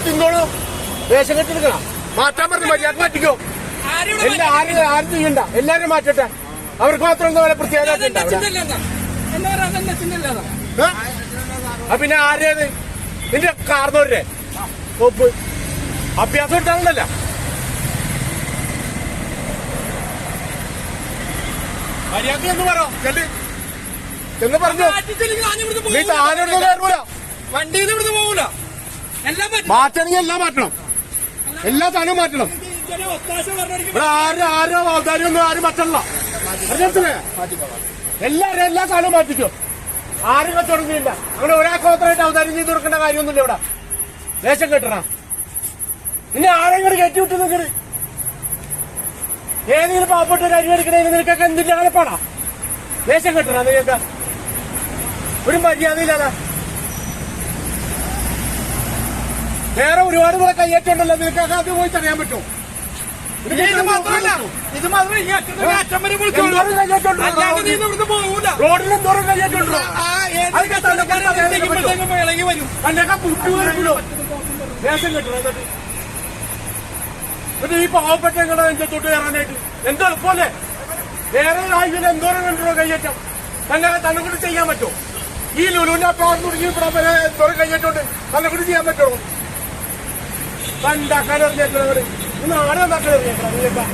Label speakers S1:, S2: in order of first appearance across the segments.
S1: തിന്നോളൂ. വേഷം കെട്ടിയെടുക്കണം. മാറ്റാൻ പറഞ്ഞു മര്യാദ മാറ്റിക്കോ. ആരും ചെയ്യണ്ട, എല്ലാരും മാറ്റട്ടെ. അവർക്ക് മാത്രം എന്താ പ്രത്യേകത. പിന്നെ ആരേത് നിന്റെ കാർന്നോരെ ഒപ്പ് അഭ്യാസം ഇട്ടാണല്ലോ. മര്യാദ എന്ന് പറ എന്ന് പറഞ്ഞു. നീ താനോട് കയറൂല, വണ്ടിയിൽ ഇവിടുന്ന് പോകൂല. മാറ്റണമെങ്കിൽ എല്ലാം മാറ്റണം, എല്ലാ സാധനവും മാറ്റണം. ഇവിടെ ആരോ ഔദാര്യമൊന്നും ആരും മാറ്റണല്ലോ. എല്ലാരും എല്ലാ സാധനവും മാറ്റിക്കോ. ആരും കച്ചവടം ചെയ്യില്ല. അങ്ങനെ ഒരാൾക്ക് മാത്രമായിട്ട് ഔദാര്യം ചെയ്ത് കൊടുക്കേണ്ട കാര്യമൊന്നുമില്ല. ഇവിടെ ദേശം കെട്ടണം. ഇനി ആരെങ്കിലും കയറ്റി വിട്ടു നിൽക്കണ്. ഏതെങ്കിലും പാവപ്പെട്ട ഒരു അരി എടുക്കണേന് നിനക്കൊക്കെ എന്തിന്റെ കളപ്പാടാ. ദേശം കെട്ടണം. നിങ്ങൾക്ക് ഒരു മര്യാദയില്ലാതെ വേറെ ഒരുപാട് കൂടെ കയ്യേറ്റുണ്ടല്ലോ. നിനക്കൊക്കെ അത് പോയി തടയാൻ പറ്റുമോ? ഇത് മാത്രമല്ല, റോഡിലും ദൂരം കയ്യേറ്റുണ്ടോ? ഇളകി വരും. അതിനൊക്കെ പുട്ടുവരുമല്ലോ. ദേശം കെട്ടണം. എന്നിട്ട് ഈ പാവപ്പെട്ട നിങ്ങളുടെ നെഞ്ചത്തോട്ട് കയറാനായിട്ട് എന്തോ എളുപ്പമല്ലേ? വേറെ ആഴ്ചയിൽ എന്തോരം കണ്ടോ കയ്യേറ്റം. തന്നെ കൊണ്ട് ചെയ്യാൻ പറ്റുമോ? ഈ ലുലുവിന്റെ അപ്പുറം തുടങ്ങി ഇവിടെ വരെ എന്തോരം കയ്യേറ്റോണ്ട് തന്നെ കൊണ്ട് ചെയ്യാൻ പറ്റുമോ? ഉണ്ടാക്കാൻ അറിഞ്ഞേക്കുന്നവര് ഇന്ന് ആരെ നന്നാക്കാൻ അറിഞ്ഞേക്കണം. നിങ്ങൾക്ക്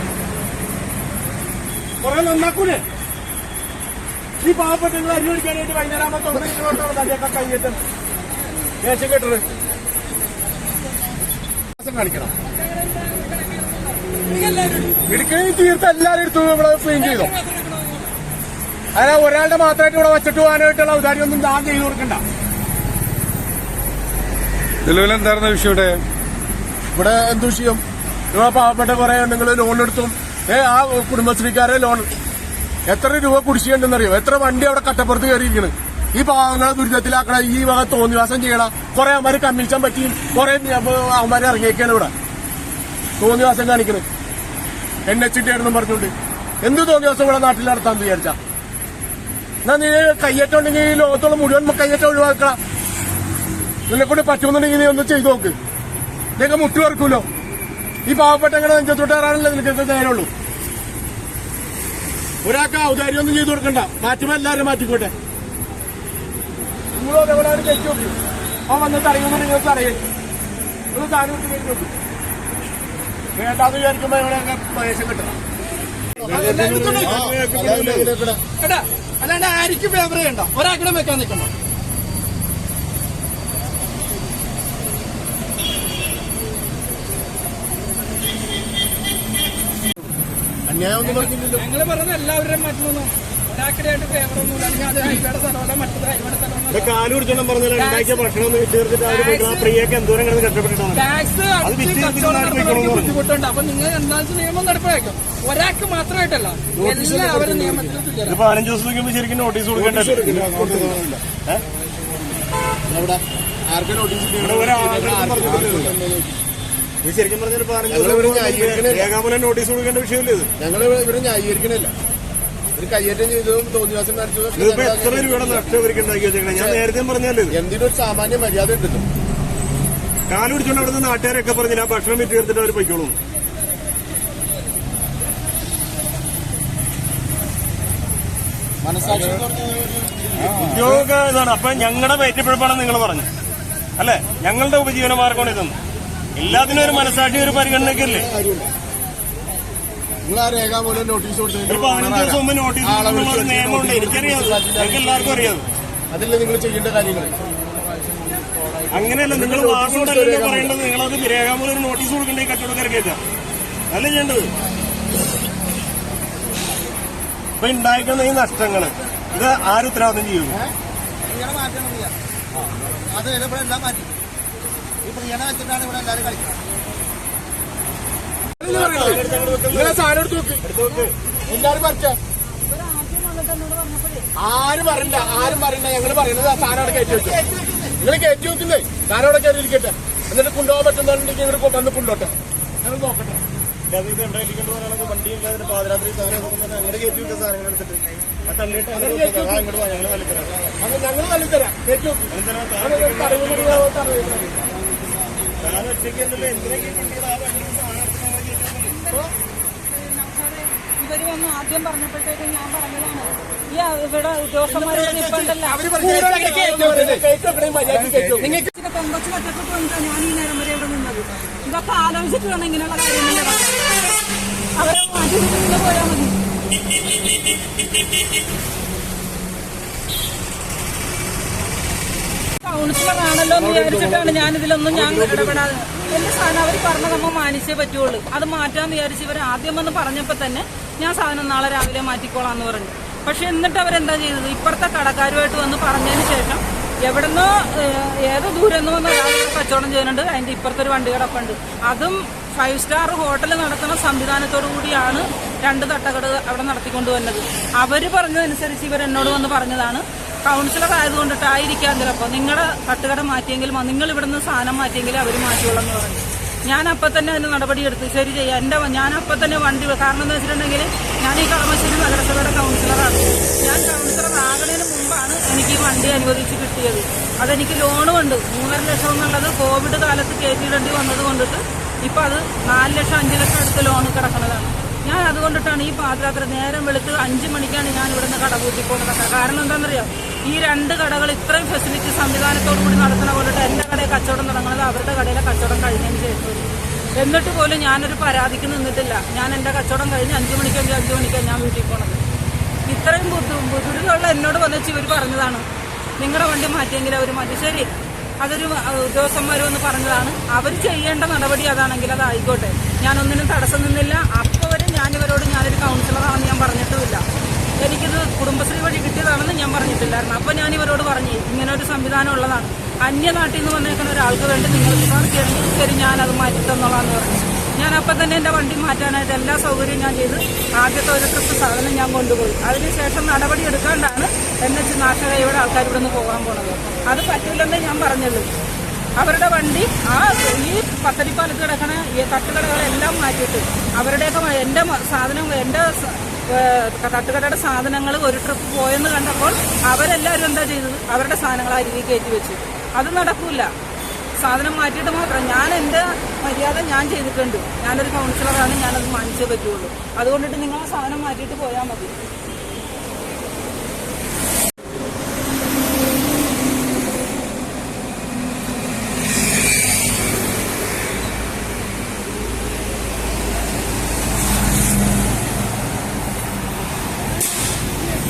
S1: കുറെ നന്നാക്കൂലേ? ഈ പാവപ്പെട്ട നിങ്ങൾ അരി പിടിക്കാനായിട്ട് വൈകുന്നേരമാകുമ്പോ 9 മിനിറ്റ് തന്നെയൊക്കെ കയ്യേറ്റം ദേശം കേട്ടത് കാണിക്കണം. ഇടുക്കണി തീർത്ത് എല്ലാവരും എടുത്തു ഇവിടെ ക്ലീൻ ചെയ്തോ. അതായത് ഒരാളുടെ മാത്രമായിട്ട് ഇവിടെ വച്ചിട്ട് പോകാനായിട്ടുള്ള ഔദാര്യമൊന്നും താൻ ചെയ്തു കൊടുക്കണ്ട.
S2: നിലവിലെന്തായിരുന്നു വിഷയം?
S1: ഇവിടെ എന്ത് വിഷയം? ഇവിടെ പാവപ്പെട്ട കുറെ നിങ്ങൾ ലോൺ എടുത്തും ആ കുടുംബശ്രീക്കാരെ ലോൺ എത്ര രൂപ കുടിശ്ശിയുണ്ടെന്നറിയോ? എത്ര വണ്ടി അവിടെ കട്ടപ്പുറത്ത് കയറിയിരിക്കണ്. ഈ പാവങ്ങളെ ദുരിതത്തിലാക്കണ, ഈ വക തോന്നിവാസം ചെയ്യണ കുറെ അവന്മാര് കമ്മീഷൻ പറ്റിയും കുറെ അവന്മാരെ ഇറങ്ങിയേക്കാണ് ഇവിടെ തോന്നിവാസം കാണിക്കണത്. NH ആണെന്നും പറഞ്ഞുകൊണ്ട് എന്ത് തോന്നിവാസം ഇവിടെ നാട്ടിൽ നടത്താൻ വിചാരിച്ച? എന്നാ നീ കയ്യേറ്റം ഉണ്ടെങ്കിൽ ഈ ലോകത്തോളം മുഴുവൻ കയ്യേറ്റം ഒഴിവാക്കണം. നിന്നെക്കൊണ്ട് പറ്റുമെന്നുണ്ടെങ്കിൽ നീ ഒന്ന് ചെയ്തു നോക്ക്. ഇതൊക്കെ മുട്ടു വറക്കൂലോ. ഈ പാവപ്പെട്ടങ്ങനെ നെഞ്ചത്തോട്ട് കയറാനല്ലേ നിനക്കൊക്കെ നേരമുള്ളൂ. ഒരാൾക്ക് ഔദാര്യം ഒന്നും ചെയ്തു കൊടുക്കണ്ട. മാറ്റുമ്പോ എല്ലാവരും മാറ്റിക്കോട്ടെ. നിങ്ങളോ എവിടെയാണ് കഴിച്ചു നോക്കി. അവൻ വന്നിട്ട് അറിയുമ്പോൾ നിങ്ങൾക്ക് അറിയാം. നിങ്ങൾ താരം വിട്ട് കഴിച്ചു നോക്കി. വേണ്ടാന്ന് വിചാരിക്കുമ്പോ ഇവിടെയൊക്കെ പ്രവേശം കിട്ടണം.
S3: അല്ലാണ്ട് ആയിരിക്കും ഫേവർ ചെയ്യണ്ട. ഒരാക്കിടെ വെക്കാൻ നിൽക്കണ്ട.
S1: അന്യായം ഒന്നും പറഞ്ഞില്ലല്ലോ.
S3: ഞങ്ങള് പറഞ്ഞത് എല്ലാവരുടെയും മാറ്റണമെന്നോ ഒരാക്കിടെയായിട്ട് ഫേവർ ഒന്നും അല്ലെങ്കിൽ അത് ഹൈവേയുടെ സ്ഥലമല്ല, മറ്റത് ഹൈവേയുടെ സ്ഥലമല്ല.
S1: കാല് കുടിച്ചോളം പറഞ്ഞാൽ ഉണ്ടാക്കിയ ഭക്ഷണം തീർത്തിട്ട് പ്രിയൊക്കെ എന്തോരം കഷ്ടപ്പെട്ടിട്ടാണ്
S3: ടാക്സ് ബുദ്ധിമുട്ടുണ്ട്. അപ്പൊ നിങ്ങൾ എന്താണെന്ന് നിയമം നടപ്പിലാക്കും. ഒരാൾക്ക് മാത്രമായിട്ടല്ല, എല്ലാവരും നിയമത്തിൽ
S1: 15 ദിവസം നോക്കുമ്പോ ശരിക്കും നോട്ടീസ് കൊടുക്കേണ്ടത്. ആർക്കും നോട്ടീസ് ശരിക്കും പറഞ്ഞാൽ രേഖാമൂലം നോട്ടീസ് കൊടുക്കേണ്ട വിഷയമല്ലേ ഇത്? ഞങ്ങൾ ഇവരെ ന്യായീകരിക്കണില്ല. ഒരു കയ്യേറ്റം ചെയ്തതും തോന്നിവാസം നടത്തുന്നതും എത്ര രൂപയുടെ നഷ്ടപരിക്കുണ്ടാക്കി വെച്ചേക്കണം. ഞാൻ നേരത്തെ പറഞ്ഞാലേ എന്തിനൊരു സാമാന്യ മര്യാദ കിട്ടുന്നു. കാല് പിടിച്ചോണ്ട് അവിടുന്ന് നാട്ടുകാരൊക്കെ പറഞ്ഞില്ല ഭക്ഷണം വിറ്റ് തീർത്തിട്ട് അവർ പൊയ്ക്കോളും. മനസ്സാക്ഷി ഉദ്യോഗ ഇതാണ്. അപ്പൊ ഞങ്ങളുടെ വേറ്റപ്പിഴപ്പാണെന്ന് നിങ്ങൾ പറഞ്ഞു അല്ലെ? ഞങ്ങളുടെ ഉപജീവന മാർഗമാണ് ഇതൊന്നും. എല്ലാത്തിനും ഒരു മനസ്സാക്ഷി, ഒരു പരിഗണനയ്ക്കല്ലേ? നിങ്ങൾ ആ രേഖാമൂലം നോട്ടീസ് കൊടുത്തു 15 ദിവസം മുമ്പ് നോട്ടീസ് നിയമമുണ്ട്. എനിക്കറിയാം, ഞങ്ങൾക്ക് എല്ലാവർക്കും അറിയാം. അതല്ലേ നിങ്ങൾ ചെയ്യേണ്ട കാര്യങ്ങൾ. അങ്ങനെയല്ല, നിങ്ങൾ വാർത്തയോടല്ലേ പറയേണ്ടത്. നിങ്ങളത് രേഖാമൂലം ഒരു നോട്ടീസ് കൊടുക്കണ്ടേ കച്ചവടക്കാർക്കേറ്റാ അതല്ലേ ചെയ്യേണ്ടത്. ഇപ്പൊ ഉണ്ടായിരിക്കുന്ന ഈ നഷ്ടങ്ങള് ഇത് ആരും ഉത്തരവാദിത്തം ചെയ്യും?
S4: അത് ഇവിടെ എല്ലാം മാറ്റി ഈ പ്രിയണ വെച്ചിട്ടാണ് ഇവിടെ എല്ലാവരും കളിക്കുന്നത്.
S1: സാധനം എടുത്ത് നോക്ക്. എല്ലാരും പറിച്ച ആരും പറയണ്ട, ആരും പറയണ്ട. ഞങ്ങള് പറയുന്നത് ആ സാധനം അവിടെ കയറ്റി വെച്ചു. നിങ്ങൾ കയറ്റി വെക്കുന്നേ സാധനം അവിടെ കയറി ഇരിക്കട്ടെ. എന്നിട്ട് കൊണ്ടുപോകാൻ പറ്റുന്നുണ്ടെങ്കിൽ ഇവർ വന്ന് കൊണ്ടോട്ടെ. ഞങ്ങൾ നോക്കട്ടെ. വണ്ടി പാതിരാത്രി സാധനം അങ്ങനെ കയറ്റി വെച്ച സാധനങ്ങൾ എടുത്തിട്ട് ഞങ്ങൾ തള്ളിത്തരാം. കയറ്റി വെക്കും.
S3: ഇവര് വന്ന് ആദ്യം പറഞ്ഞപ്പോഴത്തേക്കും ഞാൻ പറഞ്ഞതാണ് ഈ ഇവിടെ ഉദ്യോഗസ്ഥന്മാരെ ഇപ്പണ്ടല്ല കൊമ്പച്ച് കറ്റപ്പെട്ട് വന്നിട്ടാ ഞാൻ ഈ നേരം വരെ ഇവിടെ നിന്നത്. ഇതൊക്കെ ആലോചിച്ചിട്ട് വേണം ഇങ്ങനെയുള്ള കാര്യങ്ങളെ അവരെ മാറ്റി നിന്ന് പോയാൽ മതി. കൗൺസിലറാണല്ലോ എന്ന് വിചാരിച്ചിട്ടാണ് ഞാനിതിലൊന്നും ഞാൻ ഇടപെടാതെ എന്റെ സാധനം അവർ പറഞ്ഞ നമ്മൾ മാനിച്ചേ പറ്റുള്ളൂ. അത് മാറ്റാന്ന് വിചാരിച്ച് ഇവർ ആദ്യം വന്ന് പറഞ്ഞപ്പോൾ തന്നെ ഞാൻ സാധനം നാളെ രാവിലെ മാറ്റിക്കോളാന്ന് പറഞ്ഞു. പക്ഷെ എന്നിട്ട് അവരെന്താ ചെയ്തത്, ഇപ്പുറത്തെ കടക്കാരുമായിട്ട് വന്ന് പറഞ്ഞതിന് ശേഷം എവിടുന്നോ ഏതോ ദൂരം നിന്ന് വന്ന ഒരാൾ കച്ചവടം ചെയ്യുന്നുണ്ട്, അതിന്റെ ഇപ്പുറത്തൊരു വണ്ടി കിടപ്പുണ്ട്. അതും 5 സ്റ്റാർ ഹോട്ടൽ നടത്തുന്ന സംവിധാനത്തോടു കൂടിയാണ് 2 തട്ടകട അവിടെ നടത്തിക്കൊണ്ടുവന്നത്. അവര് പറഞ്ഞതനുസരിച്ച് ഇവരെന്നോട് വന്ന് പറഞ്ഞതാണ്, കൗൺസിലർ ആയതുകൊണ്ടിട്ടായിരിക്കാം ചിലപ്പോൾ നിങ്ങളുടെ തട്ടുകട മാറ്റിയെങ്കിൽ നിങ്ങൾ ഇവിടുന്ന് സാധനം മാറ്റിയെങ്കിൽ അവർ മാറ്റിയുള്ളെന്ന് പറഞ്ഞു. ഞാൻ അപ്പം തന്നെ അതിന് നടപടിയെടുത്തു. ശരി ചെയ്യാം, ഞാൻ അപ്പം തന്നെ വണ്ടി, കാരണം എന്താ വെച്ചിട്ടുണ്ടെങ്കിൽ ഞാൻ ഈ കളമശ്ശേരി നഗരസഭയുടെ കൗൺസിലറാണ്. ഞാൻ കൗൺസിലർ ആകുന്നതിന് മുമ്പാണ് എനിക്ക് ഈ വണ്ടി അനുവദിച്ച് കിട്ടിയത്. അതെനിക്ക് ലോണുമുണ്ട്. 3.5 ലക്ഷം എന്നുള്ളത് കോവിഡ് കാലത്ത് കയറ്റിയിടേണ്ടി വന്നത് കൊണ്ടിട്ട് ഇപ്പം അത് 4 ലക്ഷം 5 ലക്ഷം അടുത്ത് ലോൺ കിടക്കുന്നതാണ്. ഞാൻ അതുകൊണ്ടിട്ടാണ് ഈ പാതിരാത്രി നേരം വെളുത്ത് 5 മണിക്കാണ് ഞാൻ ഇവിടുന്ന് കട പൂട്ടിപ്പോകുന്നത്. കാരണം എന്താണെന്നറിയാം, ഈ 2 കടകൾ ഇത്രയും ഫെസിലിറ്റി സംവിധാനത്തോടു കൂടി നടത്തുന്ന പോലിട്ട് എന്റെ കടയിൽ കച്ചവടം തുടങ്ങുന്നത് അവരുടെ കടയിലെ കച്ചവടം കഴിഞ്ഞതിന് ശേഷം. എന്നിട്ട് പോലും ഞാനൊരു പരാതിക്ക് നിന്നിട്ടില്ല. ഞാൻ എന്റെ കച്ചവടം കഴിഞ്ഞ് 5 മണിക്കെങ്കിൽ 5 മണിക്കാണ് ഞാൻ വീട്ടിൽ പോണത്. ഇത്രയും ബുദ്ധിമുട്ടുള്ള എന്നോട് വന്നിച്ച് ഇവർ പറഞ്ഞതാണ്, നിങ്ങളുടെ വണ്ടി മാറ്റിയെങ്കിൽ അവർ മാറ്റി. ശരി, അതൊരു ഉദ്യോഗസ്ഥന്മാർ വന്ന് പറഞ്ഞതാണ്. അവർ ചെയ്യേണ്ട നടപടി അതാണെങ്കിൽ അതായിക്കോട്ടെ, ഞാനൊന്നിനും തടസ്സം നിന്നില്ല. അപ്പോൾ വരെ ഞാനിവരോട് ഞാനൊരു കൗൺസിലറാണെന്ന് ഞാൻ പറഞ്ഞിട്ടുമില്ല. എനിക്കിത് കുടുംബശ്രീ വഴി കിട്ടിയതാണെന്ന് ഞാൻ പറഞ്ഞിട്ടില്ലായിരുന്നു. അപ്പോൾ ഞാൻ ഇവരോട് പറഞ്ഞു, ഇങ്ങനെ ഒരു സംവിധാനം ഉള്ളതാണ്, അന്യനാട്ടിൽ നിന്ന് വന്നേക്കുന്ന ഒരാൾക്ക് വേണ്ടി നിങ്ങൾക്ക് ശരി ഞാനത് മാറ്റിട്ടെന്നുള്ളതെന്ന് പറഞ്ഞു. ഞാൻ അപ്പം തന്നെ എൻ്റെ വണ്ടി മാറ്റാനായിട്ട് എല്ലാ സൗകര്യവും ഞാൻ ചെയ്ത് ആദ്യത്തെ ഒരു ട്രിപ്പ് സാധനം ഞാൻ കൊണ്ടുപോയി. അതിനുശേഷം നടപടി എടുക്കാണ്ടാണ് NH നാശകയുടെ ആൾക്കാർ ഇവിടെ നിന്ന് പോകാൻ പോണത്. അത് പറ്റില്ലെന്നേ ഞാൻ പറഞ്ഞുള്ളൂ. അവരുടെ വണ്ടി ഈ പത്തടിപ്പാലത്ത് കിടക്കണ ഈ തട്ടുകടകളെല്ലാം മാറ്റിയിട്ട് അവരുടെയൊക്കെ എൻ്റെ സാധനം എൻ്റെ തട്ടുകടയുടെ സാധനങ്ങൾ ഒരു ട്രിപ്പ് പോയെന്ന് കണ്ടപ്പോൾ അവരെല്ലാവരും എന്താ ചെയ്തത്, അവരുടെ സാധനങ്ങൾ അരികെ കയറ്റി വെച്ചു. അത് നടക്കൂല. സാധനം മാറ്റിയിട്ട് മാത്രം ഞാൻ എൻ്റെ മര്യാദ ഞാൻ ചെയ്തിട്ടുണ്ട്. ഞാനൊരു കൗൺസിലറാണ്, ഞാനത് മാനിച്ചേ പറ്റുള്ളൂ. അതുകൊണ്ടിട്ട് നിങ്ങൾ ആ സാധനം മാറ്റിയിട്ട് പോയാൽ മതി.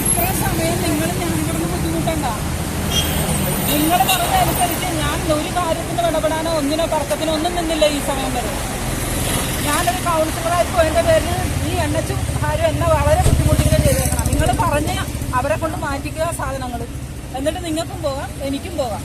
S3: ഇത്രയും സമയം നിങ്ങൾ ഞാനിവിടുന്ന് ബുദ്ധിമുട്ടണ്ട. നിങ്ങൾ പറഞ്ഞതനുസരിച്ച് ഞാൻ ഒരു കാര്യത്തിന് ഇടപെടാനോ ഒന്നിനോ തർക്കത്തിനോ ഒന്നും നിന്നില്ല ഈ സമയം വരെ. ഞാനൊരു കൗൺസിലറായി പോയതിന്റെ പേരിൽ ഈ NH ആരും എന്നെ വളരെ ബുദ്ധിമുട്ടിക്കുക ചെയ്തേക്കണം. നിങ്ങൾ പറഞ്ഞ് അവരെ കൊണ്ട് മാറ്റിക്കുക സാധനങ്ങൾ, എന്നിട്ട് നിങ്ങൾക്കും പോകാം എനിക്കും പോകാം.